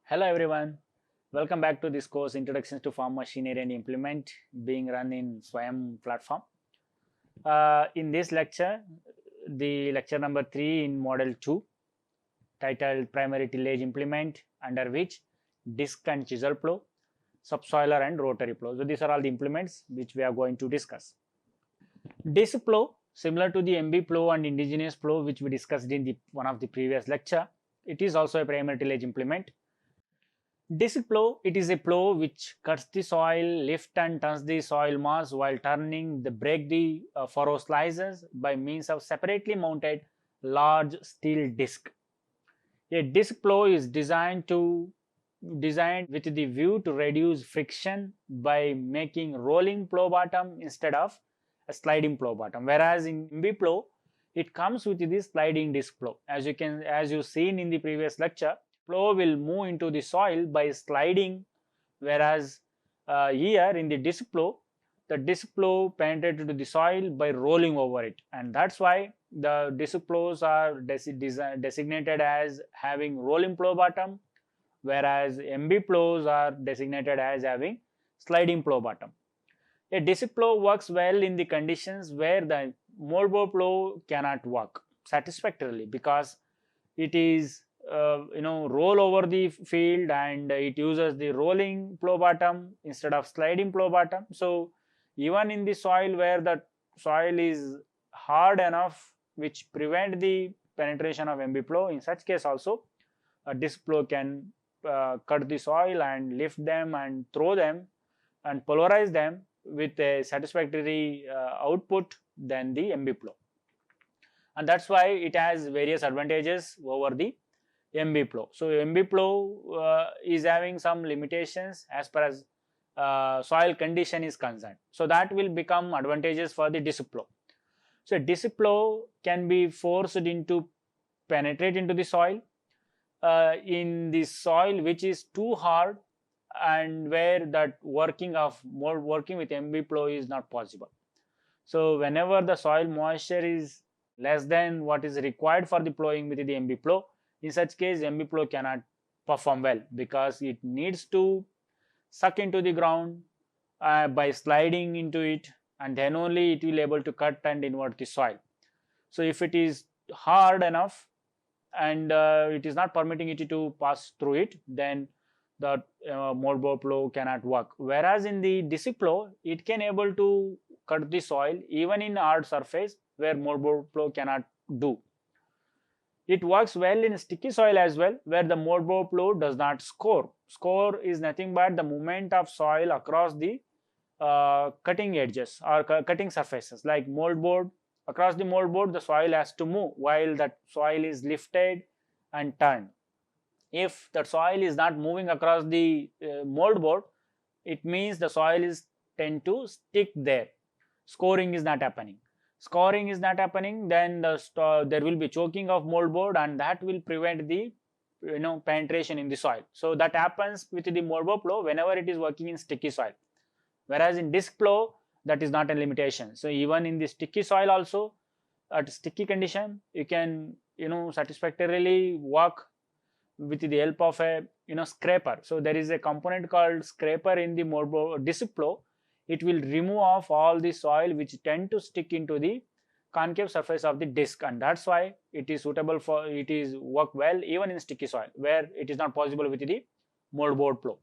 Hello everyone, welcome back to this course Introductions to Farm Machinery and Implement being run in Swayam platform. In this lecture, the lecture number 3 in model 2 titled Primary Tillage Implement, under which Disc and Chisel plough, Subsoiler and Rotary plough. So these are all the implements which we are going to discuss. Disc plough, similar to the MB plough and indigenous plough which we discussed in one of the previous lecture, it is also a primary tillage implement. Disc plough, it is a plough which cuts the soil, lifts and turns the soil mass while turning the break the furrow slices by means of separately mounted large steel disc. A disc plough is designed with the view to reduce friction by making rolling plough bottom instead of a sliding plough bottom. Whereas in MB plough, it comes with this sliding disc plough. As you seen in the previous lecture, plough will move into the soil by sliding, whereas here in the disc plough, the disc plough penetrated to the soil by rolling over it, and that's why the disc ploughs are designated as having rolling plough bottom, whereas MB ploughs are designated as having sliding plough bottom. A disc plough works well in the conditions where the moldboard plough cannot work satisfactorily, because it is roll over the field and it uses the rolling plough bottom instead of sliding plough bottom. So even in the soil where the soil is hard enough which prevent the penetration of MB plough, in such case also a disc plough can cut the soil and lift them and throw them and pulverize them with a satisfactory output than the MB plough, and that's why it has various advantages over the MB plough. So MB plough is having some limitations as far as soil condition is concerned, so that will become advantageous for the disc plough. So disc plough can be forced into penetrate into the soil in the soil which is too hard and where that working with MB plough is not possible. So whenever the soil moisture is less than what is required for the ploughing with the MB plough, in such case MB plough cannot perform well, because it needs to suck into the ground by sliding into it, and then only it will able to cut and invert the soil. So if it is hard enough and it is not permitting it to pass through it, then the moldboard plough cannot work. Whereas in the disc plough, it can able to cut the soil even in hard surface where moldboard plough cannot do. It works well in sticky soil as well, where the moldboard plough does not score. Score is nothing but the movement of soil across the cutting edges or cutting surfaces. Like moldboard, across the moldboard the soil has to move while that soil is lifted and turned. If the soil is not moving across the moldboard, it means the soil is tend to stick there. Scoring is not happening. Scoring is not happening, then there will be choking of moldboard, and that will prevent the penetration in the soil. So that happens with the moldboard plough whenever it is working in sticky soil. Whereas in disc plough, that is not a limitation. So even in the sticky soil also, at sticky condition, you can satisfactorily work with the help of a scraper. So there is a component called scraper in the moldboard disc plough. It will remove off all the soil which tend to stick into the concave surface of the disc, and that's why it is suitable for it is work well even in sticky soil where it is not possible with the moldboard plough.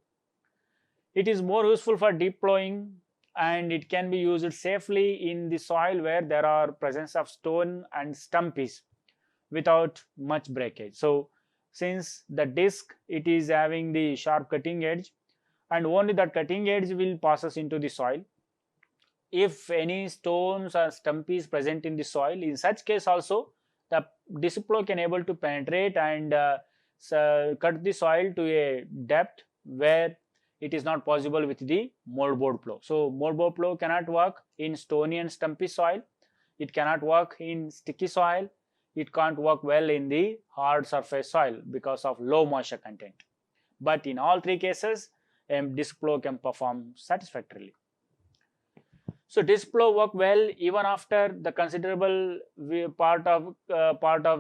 It is more useful for deep ploughing, and it can be used safely in the soil where there are presence of stone and stumpies without much breakage. So since the disc, it is having the sharp cutting edge, and only that cutting edge will passes into the soil. If any stones or stumpies present in the soil, in such case also the disc plough can able to penetrate and cut the soil to a depth where it is not possible with the moldboard plough. So moldboard plough cannot work in stony and stumpy soil. It cannot work in sticky soil. It can't work well in the hard surface soil because of low moisture content. But in all three cases, disc plough can perform satisfactorily. So disc plough work well even after the considerable part of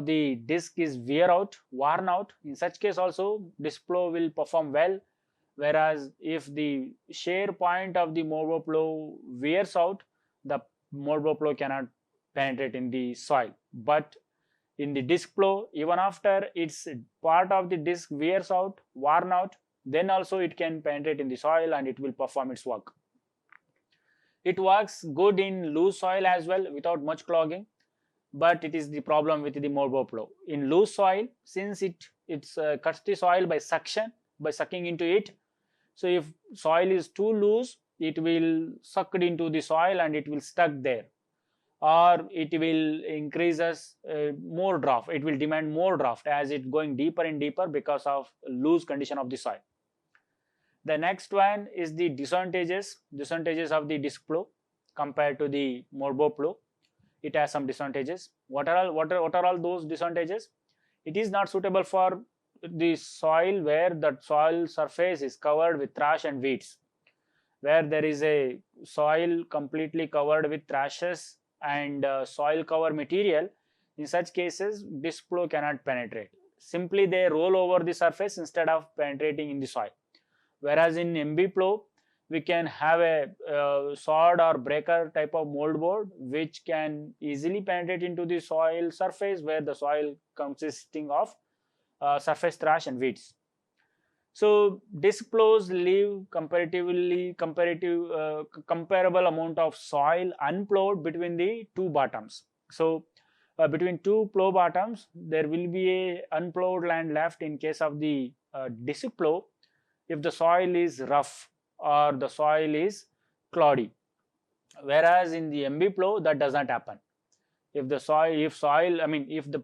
the disc is worn out. In such case also disc plough will perform well. Whereas if the shear point of the mower plough wears out, the mower plough cannot penetrate in the soil. But in the disc plough, even after its part of the disc worn out, then also it can penetrate in the soil and it will perform its work. It works good in loose soil as well without much clogging, but it is the problem with the mower plough. In loose soil, since it cuts the soil by sucking into it. So if soil is too loose, it will suck into the soil and it will stuck there, or it will increases more draft. It will demand more draft as it going deeper and deeper because of loose condition of the soil. The next one is the disadvantages of the disc plough compared to the mower plough. It has some disadvantages. What are all those disadvantages? It is not suitable for the soil where the soil surface is covered with trash and weeds. Where there is a soil completely covered with trashes and soil cover material, in such cases disc plough cannot penetrate. Simply they roll over the surface instead of penetrating in the soil. Whereas in MB plough, we can have a sword or breaker type of mold board which can easily penetrate into the soil surface where the soil consisting of surface trash and weeds. So disc ploughs leave comparable amount of soil unploughed between the two bottoms. So between two plough bottoms, there will be a unploughed land left in case of the disc plough if the soil is rough or the soil is cloudy. Whereas in the MB plough, that does not happen. If the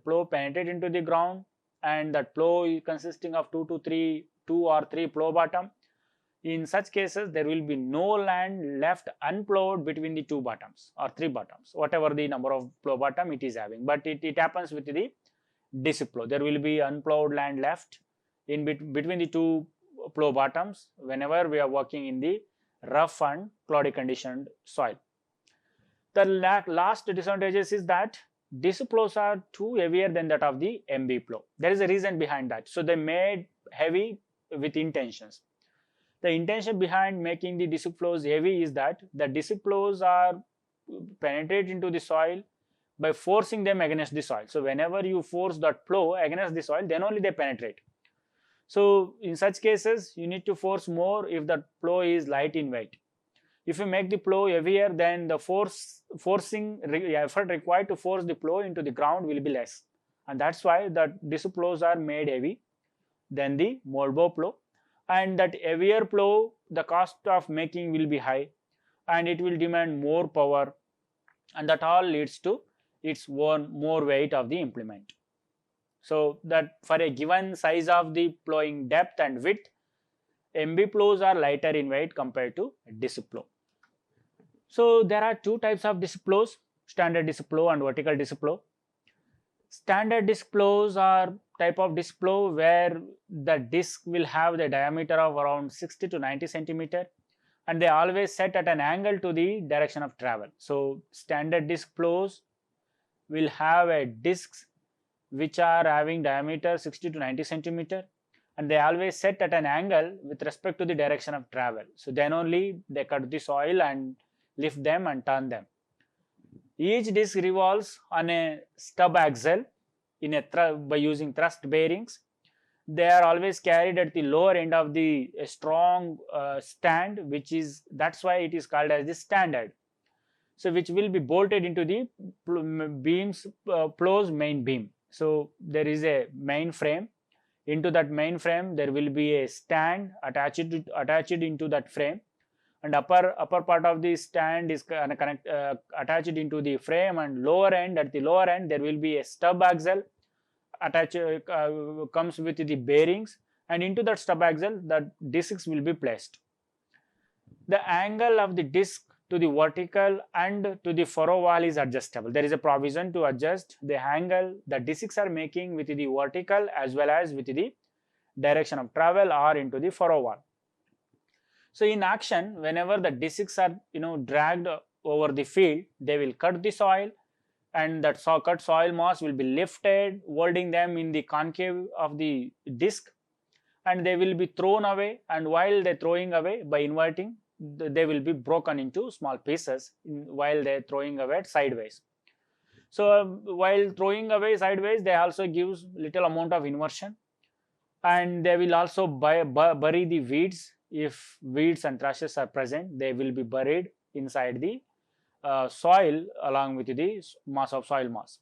plough penetrates into the ground and that plough is consisting of two or three plough bottom, in such cases there will be no land left unploughed between the two bottoms or three bottoms, whatever the number of plough bottom it is having. But it happens with the disc plough. There will be unploughed land left in between the two plough bottoms whenever we are working in the rough and cloudy conditioned soil. The last disadvantages is that disc ploughs are too heavier than that of the MB plough. There is a reason behind that. So they made heavy with intentions. The intention behind making the disc ploughs heavy is that the disc ploughs are penetrate into the soil by forcing them against the soil. So whenever you force that plough against the soil, then only they penetrate. So in such cases, you need to force more if the plough is light in weight. If you make the plough heavier, then the forcing effort required to force the plough into the ground will be less. And that's why the disc ploughs are made heavy than the mower plough. And that heavier plough, the cost of making will be high and it will demand more power, and that all leads to its own more weight of the implement. So that for a given size of the ploughing depth and width, MB ploughs are lighter in weight compared to disc plough. So there are two types of disc ploughs, standard disc plough and vertical disc plough. Standard disc ploughs are type of disc plough where the disc will have the diameter of around 60 to 90 centimeter and they always set at an angle to the direction of travel. So standard disc ploughs will have a discs which are having diameter 60 to 90 centimeter and they always set at an angle with respect to the direction of travel. So then only they cut the soil and lift them and turn them. Each disc revolves on a stub axle by using thrust bearings. They are always carried at the lower end of the strong stand, that's why it is called as the standard. So which will be bolted into the plough's main beam. So there is a main frame. Into that main frame there will be a stand attached into that frame, and upper part of the stand is attached into the frame, and at the lower end there will be a stub axle attached comes with the bearings, and into that stub axle the discs will be placed. The angle of the disc to the vertical and to the furrow wall is adjustable. There is a provision to adjust the angle the discs are making with the vertical as well as with the direction of travel or into the furrow wall. So in action, whenever the discs are dragged over the field, they will cut the soil, and that cut soil mass will be lifted, holding them in the concave of the disc, and they will be thrown away. And while they're throwing away, by inverting, they will be broken into small pieces while they're throwing away sideways. So while throwing away sideways, they also gives little amount of inversion, and they will also bury the weeds. If weeds and thrushes are present, they will be buried inside the soil along with the mass of soil mass.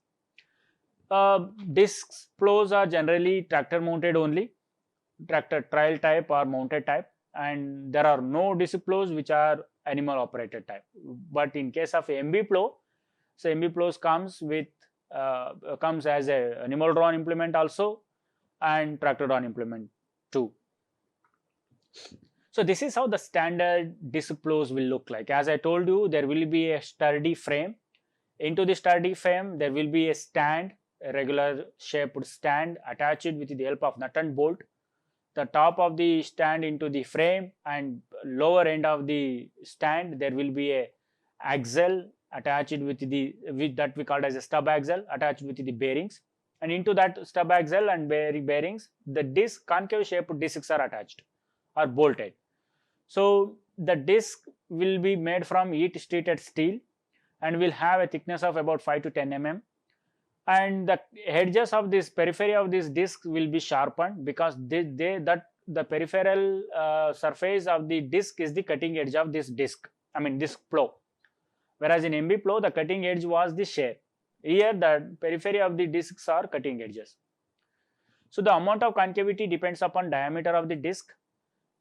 Disc plows are generally tractor mounted only, tractor trial type or mounted type, and there are no disc plows which are animal operated type. But in case of MB plow, so MB plows comes as a animal drawn implement also, and tractor drawn implement too. So this is how the standard disc plows will look like. As I told you, there will be a sturdy frame. Into the sturdy frame, there will be a stand, a regular shaped stand attached with the help of nut and bolt. The top of the stand into the frame, and lower end of the stand, there will be a axle attached with that we call as a stub axle attached with the bearings. And into that stub axle and bearings, the concave shaped discs are attached or bolted. So the disc will be made from heat treated steel and will have a thickness of about 5 to 10 mm. And the edges of this periphery of this disc will be sharpened, because the peripheral surface of the disc is the cutting edge of this disc plow. Whereas in MB plow, the cutting edge was the share. Here the periphery of the discs are cutting edges. So the amount of concavity depends upon diameter of the disc.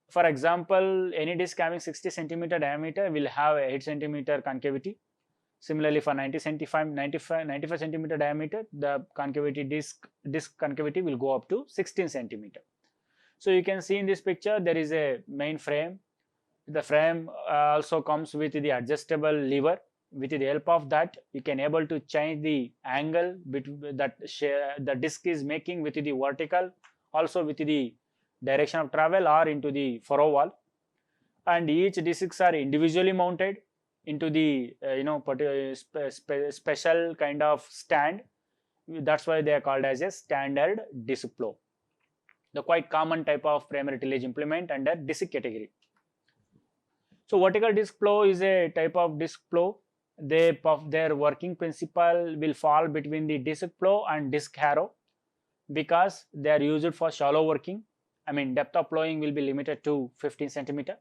For example, any disc having 60 centimeter diameter will have a 8 centimeter concavity. Similarly, for 95 centimeter diameter, the concavity disc concavity will go up to 16 centimeter. So you can see in this picture, there is a main frame. The frame also comes with the adjustable lever. With the help of that, you can able to change the angle between that the disc is making with the vertical, also with the direction of travel or into the furrow wall. And each discs are individually mounted into the special kind of stand. That's why they are called as a standard disc plow. The quite common type of primary tillage implement under disc category. So vertical disc plow is a type of disc plow. Their working principle will fall between the disc plow and disc harrow, because they are used for shallow working. Depth of plowing will be limited to 15 centimeter.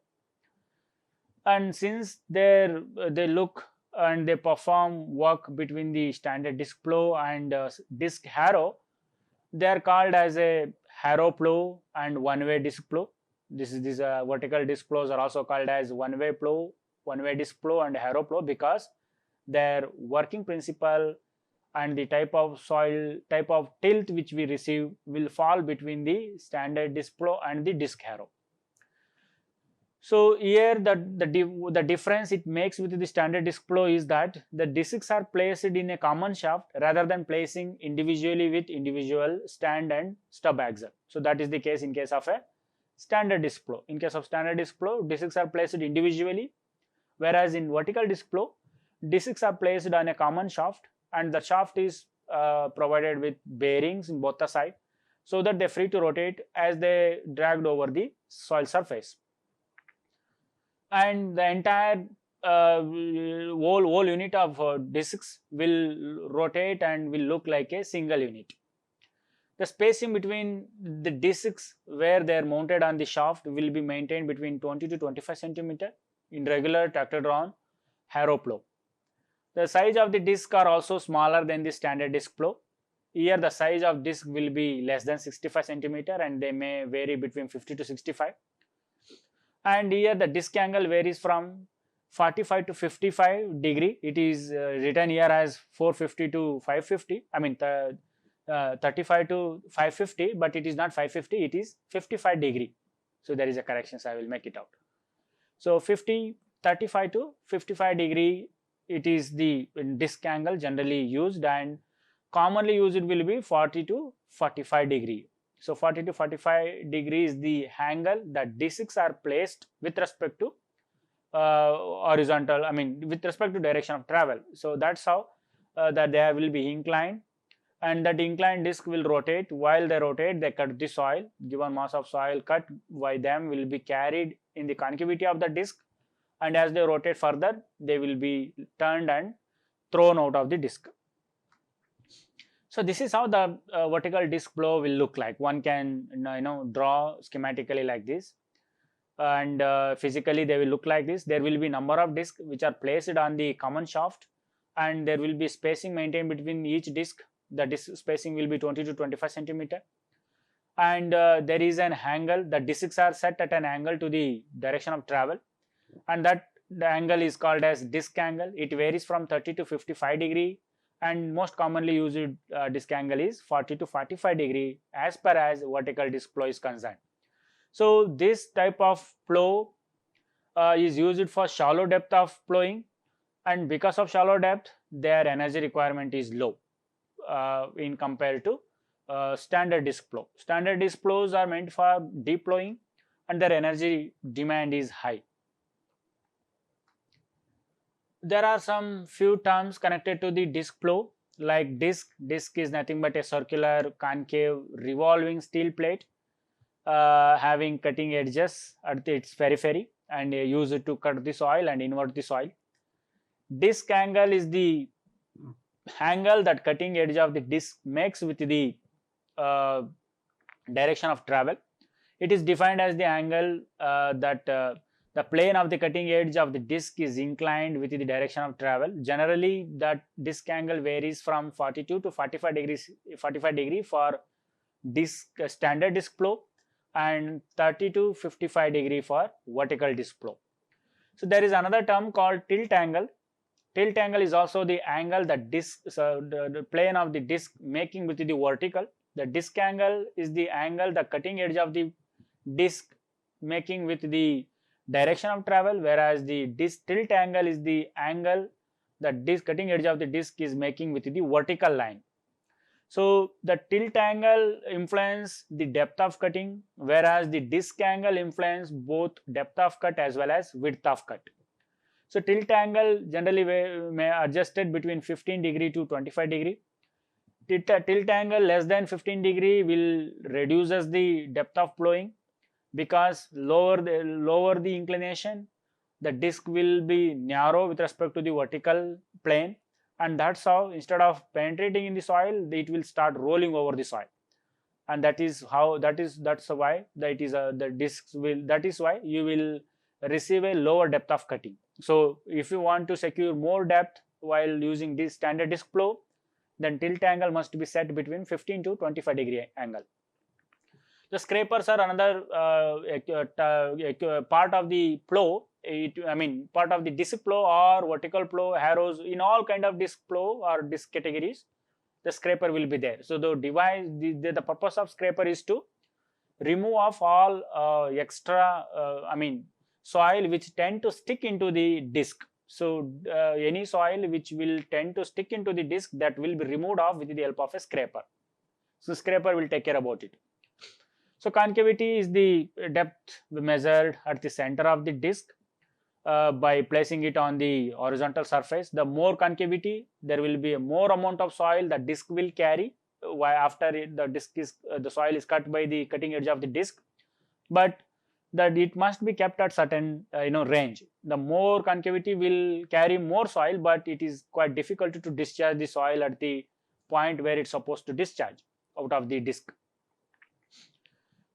And since they look and they perform work between the standard disc plow and disc harrow, they are called as a harrow plow and one-way disc plow. These vertical disc plows are also called as one-way plow, one-way disc plow and harrow plow, because their working principle and the type of tilt which we receive will fall between the standard disc plow and the disc harrow. So here the difference it makes with the standard disc plow is that the discs are placed in a common shaft rather than placing individually with individual stand and stub axle. So that is the case in case of a standard disc plow. In case of standard disc plow, discs are placed individually, whereas in vertical disc plow, discs are placed on a common shaft, and the shaft is provided with bearings in both the sides, so that they're free to rotate as they dragged over the soil surface. And the entire whole unit of discs will rotate and will look like a single unit. The spacing between the discs where they are mounted on the shaft will be maintained between 20 to 25 centimeter in regular tractor drawn harrow plow. The size of the disc are also smaller than the standard disc plow. Here the size of disc will be less than 65 centimeter, and they may vary between 50 to 65. And here the disc angle varies from 45 to 55 degree. It is written here as 450 to 550. 35 to 550, but it is not 550. It is 55 degree. So there is a correction. So I will make it out. So 35 to 55 degree. It is the disc angle generally used, and commonly used it will be 40 to 45 degree. So 40 to 45 degree is the angle that discs are placed with respect to horizontal, I mean with respect to direction of travel. So that's how that they will be inclined, and that inclined disc will rotate. While they rotate, they cut the soil. Given mass of soil cut by them will be carried in the concavity of the disc, and as they rotate further, they will be turned and thrown out of the disc. So this is how the vertical disc plough will look like. One can draw schematically like this, and physically they will look like this. There will be number of discs which are placed on the common shaft, and there will be spacing maintained between each disc. The disc spacing will be 20 to 25 centimeter, and there is an angle. The discs are set at an angle to the direction of travel, and that the angle is called as disc angle. It varies from 30 to 55 degree, and most commonly used disc angle is 40 to 45 degree as per as vertical disc plough is concerned. So this type of plough is used for shallow depth of ploughing, and because of shallow depth, their energy requirement is low in compared to standard disc plough. Standard disc ploughs are meant for deep ploughing, and their energy demand is high. There are some few terms connected to the disc plough, like disc. Disc is nothing but a circular, concave, revolving steel plate having cutting edges at its periphery, and use it to cut the soil and invert the soil. Disc angle is the angle that cutting edge of the disc makes with the direction of travel. It is defined as the angle that the plane of the cutting edge of the disc is inclined with the direction of travel. Generally, that disc angle varies from 42 to 45 degree for disc standard disc plough, and 30 to 55 degree for vertical disc plough. So there is another term called tilt angle. Tilt angle is also the angle that disc, so the plane of the disc making with the vertical. The disc angle is the angle the cutting edge of the disc making with the direction of travel, whereas the disc tilt angle is the angle that disc cutting edge of the disc is making with the vertical line. So the tilt angle influence the depth of cutting, whereas the disc angle influence both depth of cut as well as width of cut. So tilt angle generally may adjusted between 15 degree to 25 degree. Tilt angle less than 15 degree will reduces the depth of ploughing, because lower the inclination, the disc will be narrow with respect to the vertical plane, and that's how instead of penetrating in the soil, it will start rolling over the soil, and that's why that is the discs will, that is why you will receive a lower depth of cutting. So if you want to secure more depth while using this standard disc plough, then tilt angle must be set between 15 to 25 degree angle. The scrapers are another part of the plough. Part of the disc plough or vertical plough, harrows, in all kind of disc plough or disc categories, the scraper will be there. So the device, the purpose of scraper is to remove off all extra, soil which tend to stick into the disc. So any soil which will tend to stick into the disc, that will be removed off with the help of a scraper. So scraper will take care about it. So concavity is the depth measured at the center of the disc by placing it on the horizontal surface. The more concavity, there will be a more amount of soil the disc will carry after the soil is cut by the cutting edge of the disc, but that it must be kept at certain range. The more concavity will carry more soil, but it is quite difficult to discharge the soil at the point where it's supposed to discharge out of the disc.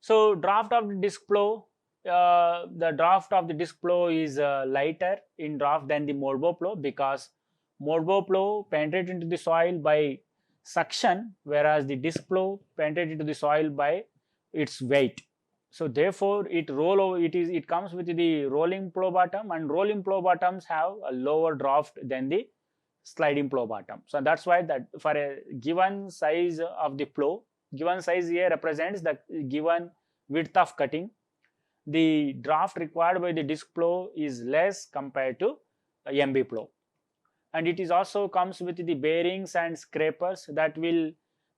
So draft of the disc plough, the draft of the disc plough is lighter in draft than the mold bow plough, because mold bow plough penetrates into the soil by suction, whereas the disc plough penetrates into the soil by its weight. So therefore it comes with the rolling plough bottom, and rolling plough bottoms have a lower draft than the sliding plough bottom. So that's why that for a given size of the plough, given size here represents the given width of cutting, the draft required by the disc plough is less compared to MB plough. And it is also comes with the bearings and scrapers.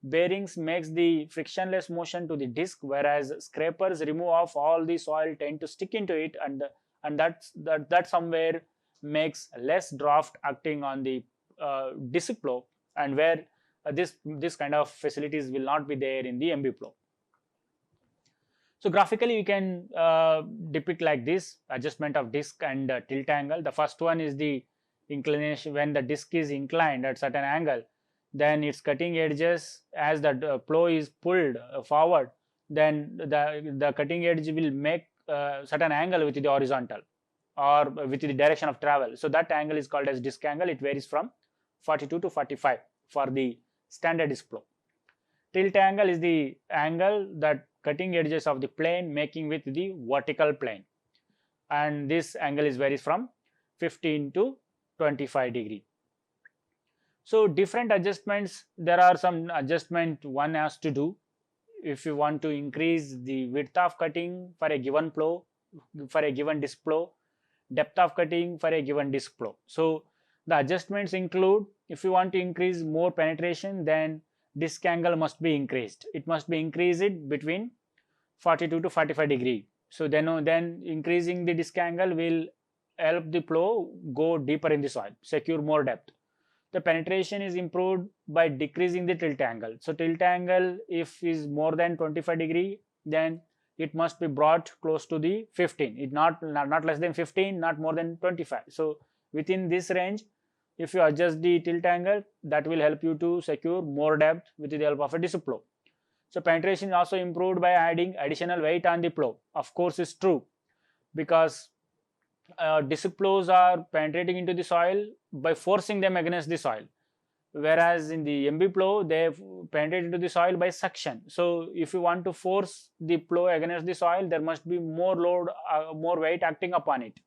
Bearings makes the frictionless motion to the disc, whereas scrapers remove off all the soil tend to stick into it, and and that somewhere makes less draft acting on the disc plough, and where this kind of facilities will not be there in the MB plough. So graphically, you can depict like this: adjustment of disc and tilt angle. The first one is the inclination. When the disc is inclined at certain angle, then its cutting edges, as the plough is pulled forward, then the cutting edge will make certain angle with the horizontal or with the direction of travel. So that angle is called as disc angle. It varies from 42 to 45 for the standard disc plough. Tilt angle is the angle that cutting edges of the plane making with the vertical plane, and this angle is varies from 15 to 25 degree. So different adjustments, there are some adjustment one has to do if you want to increase the width of cutting for a given plough, for a given disc plough, depth of cutting for a given disc plough. So the adjustments include, if you want to increase more penetration, then disc angle must be increased. It must be increased between 42 to 45 degree. So then increasing the disc angle will help the plough go deeper in the soil, secure more depth. The penetration is improved by decreasing the tilt angle. So tilt angle, if is more than 25 degree, then it must be brought close to the 15. It not less than 15, not more than 25. So within this range, if you adjust the tilt angle, that will help you to secure more depth with the help of a disc plough. So penetration is also improved by adding additional weight on the plough. Of course, it's true, because disc ploughs are penetrating into the soil by forcing them against the soil, whereas in the MB plough they penetrate into the soil by suction. So if you want to force the plough against the soil, there must be more load, more weight acting upon it.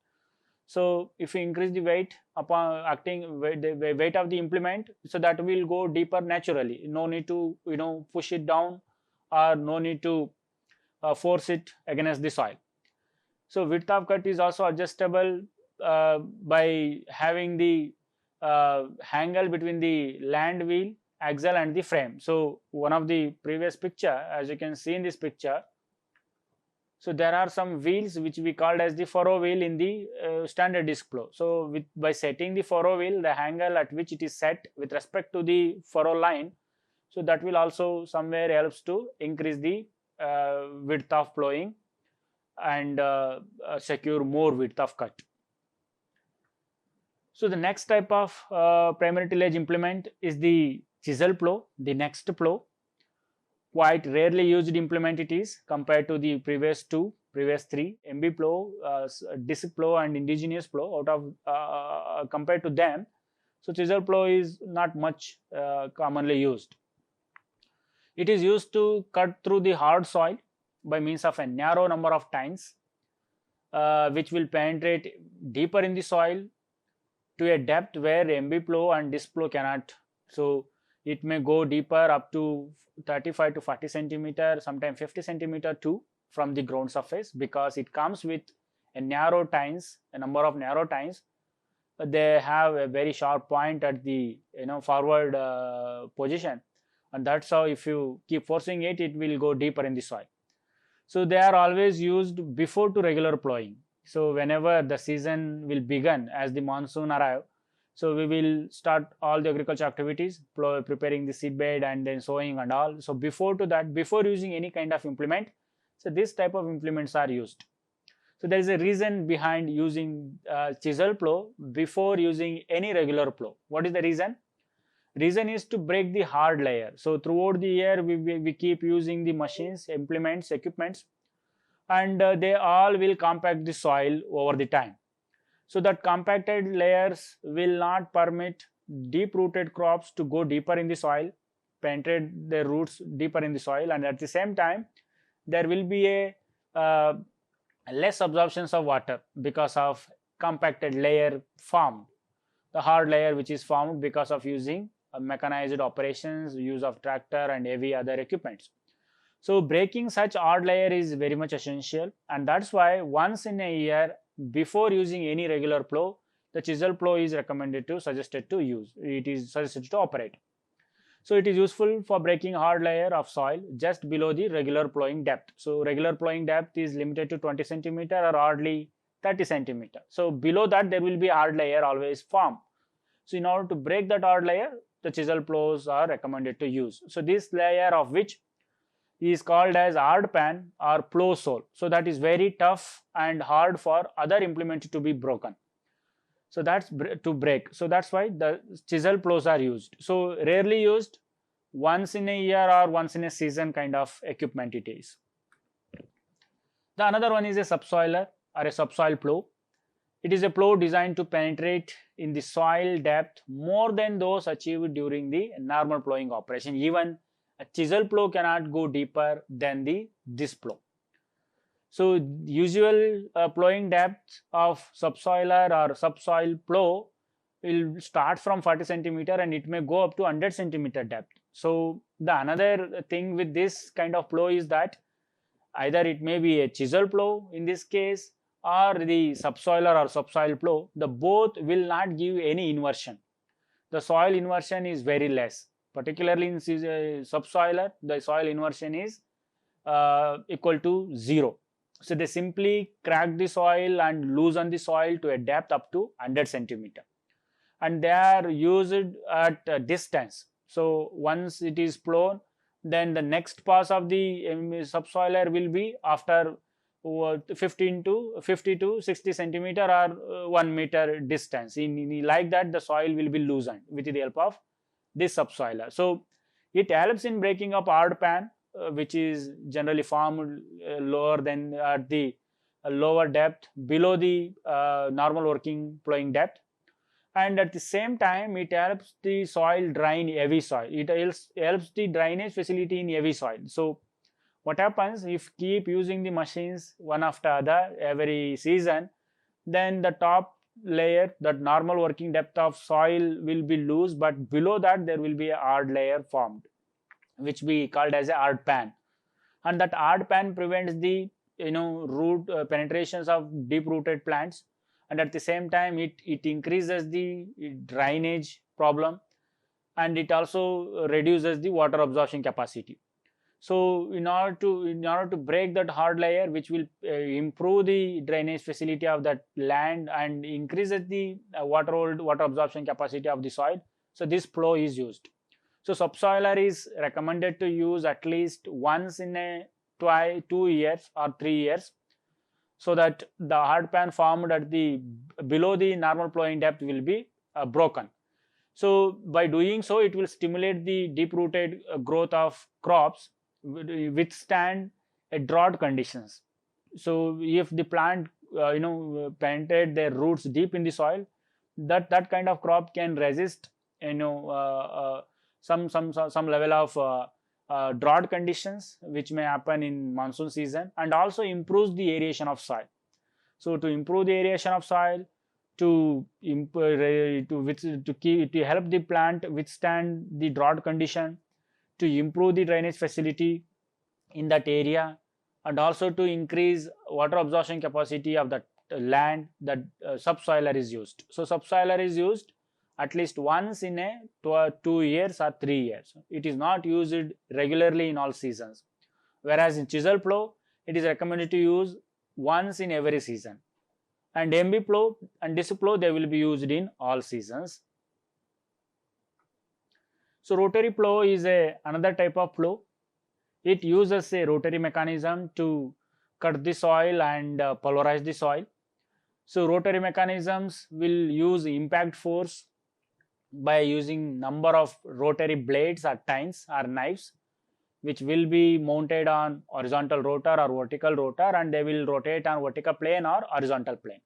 So if you increase the weight upon the weight of the implement, so that will go deeper naturally. No need to push it down, or no need to force it against the soil. So width of cut is also adjustable by having the angle between the land wheel, axle and the frame. So one of the previous picture, as you can see in this picture, so there are some wheels which we called as the furrow wheel in the standard disc plough. So by setting the furrow wheel, the angle at which it is set with respect to the furrow line, so that will also somewhere helps to increase the width of ploughing and secure more width of cut. So the next type of primary tillage implement is the chisel plough, the next plough. Quite rarely used implement it is compared to the previous three, MB plough, disc plough and indigenous plough. Out of compared to them, so chisel plough is not much commonly used. It is used to cut through the hard soil by means of a narrow number of tines, which will penetrate deeper in the soil to a depth where MB plough and disc plough cannot. So it may go deeper up to 35 to 40 centimeter, sometimes 50 centimeter too from the ground surface, because it comes with a narrow tines, a number of narrow tines. They have a very sharp point at the forward position, and that's how if you keep forcing it, it will go deeper in the soil. So they are always used before to regular ploughing. So whenever the season will begin, as the monsoon arrive, so we will start all the agriculture activities, preparing the seed bed and then sowing and all. So before using any kind of implement, so this type of implements are used. So there is a reason behind using chisel plough before using any regular plough. What is the reason? Reason is to break the hard layer. So throughout the year we keep using the machines, implements, equipments, and they all will compact the soil over the time. So that compacted layers will not permit deep rooted crops to go deeper in the soil, penetrate their roots deeper in the soil, and at the same time there will be a less absorptions of water because of compacted layer formed, the hard layer which is formed because of using mechanized operations, use of tractor and heavy other equipments. So breaking such hard layer is very much essential, and that's why once in a year, before using any regular plough, the chisel plough is suggested to use. It is suggested to operate. So it is useful for breaking hard layer of soil just below the regular ploughing depth. So regular ploughing depth is limited to 20 centimeter or hardly 30 centimeter. So below that there will be a hard layer always formed. So in order to break that hard layer, the chisel plows are recommended to use. So this layer of which is called as hard pan or plow sole. So that is very tough and hard for other implements to be broken. So that's to break. So that's why the chisel plows are used. So rarely used, once in a year or once in a season kind of equipment it is. The another one is a subsoiler or a subsoil plow. It is a plow designed to penetrate in the soil depth more than those achieved during the normal plowing operation. Even a chisel plow cannot go deeper than this plow. So usual plowing depth of subsoiler or subsoil plow will start from 40 centimeter and it may go up to 100 centimeter depth. So the another thing with this kind of plow is that either it may be a chisel plow in this case or the subsoiler or subsoil plow, the both will not give any inversion. The soil inversion is very less, particularly in subsoiler, the soil inversion is equal to 0. So they simply crack the soil and loosen the soil to a depth up to 100 centimeter. And they are used at a distance. So once it is plown, then the next pass of the subsoiler will be after 50 to 60 centimeter or 1 meter distance. Like that, the soil will be loosened with the help of this subsoiler. So it helps in breaking up hard pan, which is generally formed lower than at the lower depth below the normal working plowing depth. And at the same time, it helps the soil drain heavy soil. It helps the drainage facility in heavy soil. So what happens if keep using the machines one after other every season, then the top layer, that normal working depth of soil will be loose, but below that there will be a hard layer formed, which we called as a hard pan. And that hard pan prevents the root penetrations of deep rooted plants, and at the same time it increases the drainage problem, and it also reduces the water absorption capacity. So in order to break that hard layer, which will improve the drainage facility of that land and increases the water absorption capacity of the soil, so this plow is used. So subsoiler is recommended to use at least once in a 2 years or 3 years, so that the hard pan formed at the below the normal plowing depth will be broken. So by doing so, it will stimulate the deep rooted growth of crops, withstand a drought conditions. So if the plant penetrate their roots deep in the soil, that kind of crop can resist some level of drought conditions which may happen in monsoon season, and also improves the aeration of soil. So to improve the aeration of soil, to help the plant withstand the drought condition, to improve the drainage facility in that area, and also to increase water absorption capacity of that land, that subsoiler is used. So subsoiler is used at least once in a 2 years or 3 years. It is not used regularly in all seasons. Whereas in chisel plow, it is recommended to use once in every season. And MB plow and disc plow, they will be used in all seasons. So rotary plow is another type of plow. It uses a rotary mechanism to cut the soil and pulverize the soil. So rotary mechanisms will use impact force by using number of rotary blades or tines or knives, which will be mounted on horizontal rotor or vertical rotor, and they will rotate on vertical plane or horizontal plane.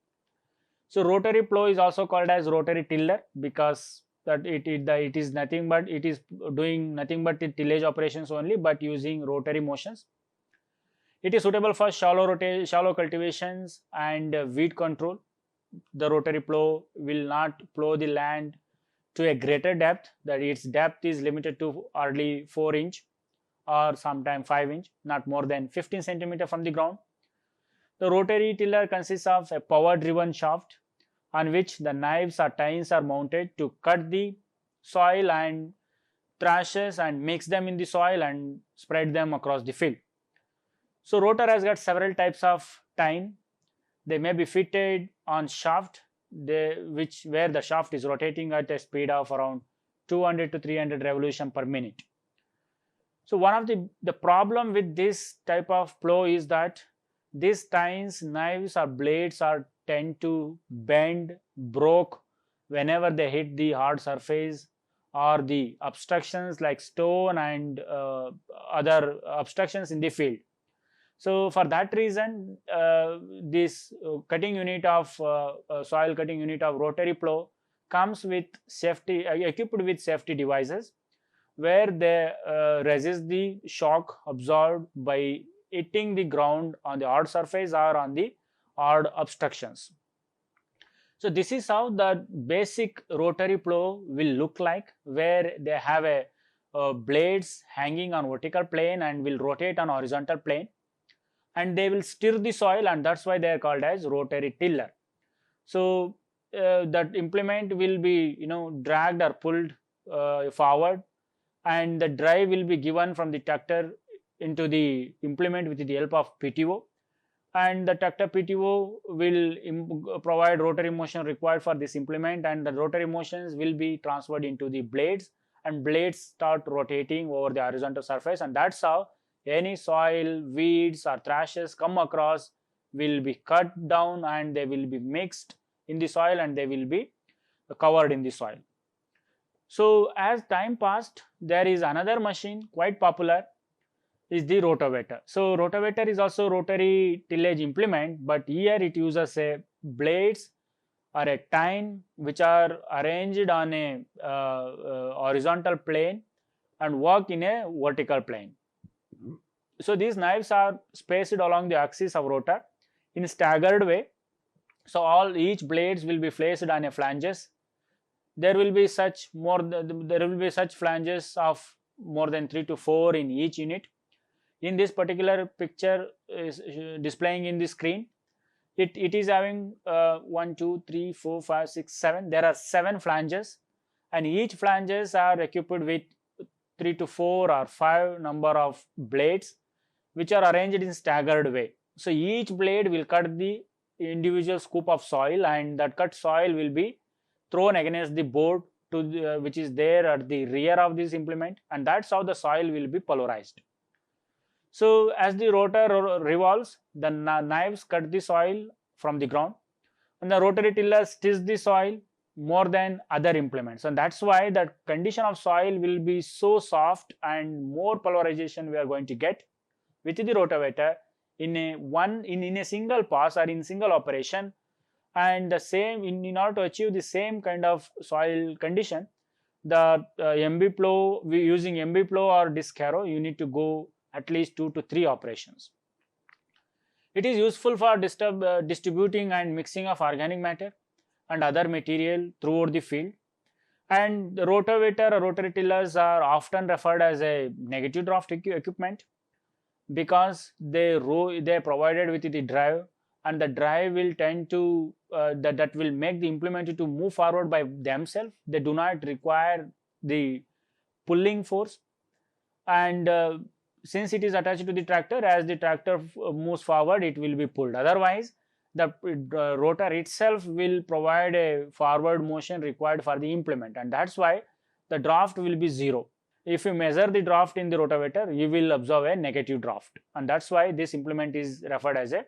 So rotary plow is also called as rotary tiller, because that it is doing nothing but the tillage operations only, but using rotary motions. It is suitable for shallow cultivations and weed control. The rotary plow will not plow the land to a greater depth, that its depth is limited to hardly 4 inch or sometimes 5 inch, not more than 15 centimeter from the ground. The rotary tiller consists of a power driven shaft on which the knives or tines are mounted to cut the soil and thrashes and mix them in the soil and spread them across the field. So rotor has got several types of tine. They may be fitted on shaft, where the shaft is rotating at a speed of around 200 to 300 revolution per minute. So one of the problem with this type of plough is that these tines, knives or blades tend to bend, broke whenever they hit the hard surface or the obstructions like stone and other obstructions in the field. So for that reason, this cutting unit of soil cutting unit of rotary plough comes with safety, equipped with safety devices, where they resist the shock absorbed by hitting the ground on the hard surface or on the hard obstructions. So this is how the basic rotary plough will look like, where they have a blades hanging on vertical plane and will rotate on horizontal plane, and they will stir the soil, and that's why they are called as rotary tiller. So that implement will be dragged or pulled forward, and the drive will be given from the tractor into the implement with the help of PTO, and the tractor PTO will provide rotary motion required for this implement, and the rotary motions will be transferred into the blades, and blades start rotating over the horizontal surface, and that's how any soil, weeds or thrashes come across will be cut down, and they will be mixed in the soil, and they will be covered in the soil. So as time passed, there is another machine quite popular, is the rotavator. So rotavator is also rotary tillage implement, but here it uses a blades or a tine which are arranged on a horizontal plane and work in a vertical plane. So these knives are spaced along the axis of rotor in a staggered way. So each blades will be placed on a flanges. There will be such flanges of more than 3 to 4 in each unit. In this particular picture is displaying in the screen, it is having 1, 2, 3, 4, 5, 6, 7. There are 7 flanges, and each flanges are equipped with 3 to 4 or 5 number of blades, which are arranged in staggered way. So each blade will cut the individual scoop of soil, and that cut soil will be thrown against the board which is there at the rear of this implement, and that's how the soil will be pulverized. So as the rotor revolves, the knives cut the soil from the ground, and the rotary tiller stirs the soil more than other implements, and that's why the condition of soil will be so soft, and more pulverization we are going to get with the rotavator in a single pass or in single operation. And the same in order to achieve the same kind of soil condition, the MB plough, using MB plough or disc harrow, you need to go at least 2 to 3 operations. It is useful for distributing and mixing of organic matter and other material throughout the field. And the rotavator or rotary tillers are often referred as a negative draft equipment, because they are provided with the drive, and the drive will tend to that will make the implement to move forward by themselves. They do not require the pulling force, and since it is attached to the tractor, as the tractor moves forward, it will be pulled. Otherwise, the rotor itself will provide a forward motion required for the implement, and that's why the draft will be 0. If you measure the draft in the rotavator, you will observe a negative draft, and that's why this implement is referred as a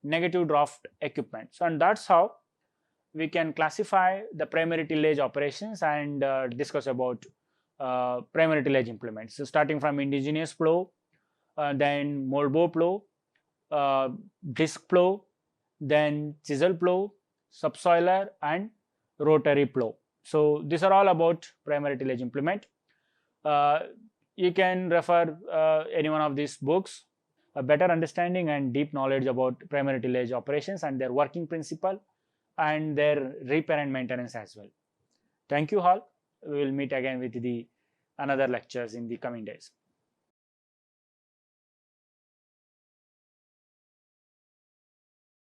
negative draft equipment. So, and that's how we can classify the primary tillage operations and discuss about primary tillage implements. So starting from indigenous plough, then mold bow plough, disc plough, then chisel plough, subsoiler, and rotary plough. So these are all about primary tillage implement. You can refer any one of these books. A better understanding and deep knowledge about primary tillage operations and their working principle and their repair and maintenance as well. Thank you all. We will meet again with the another lectures in the coming days.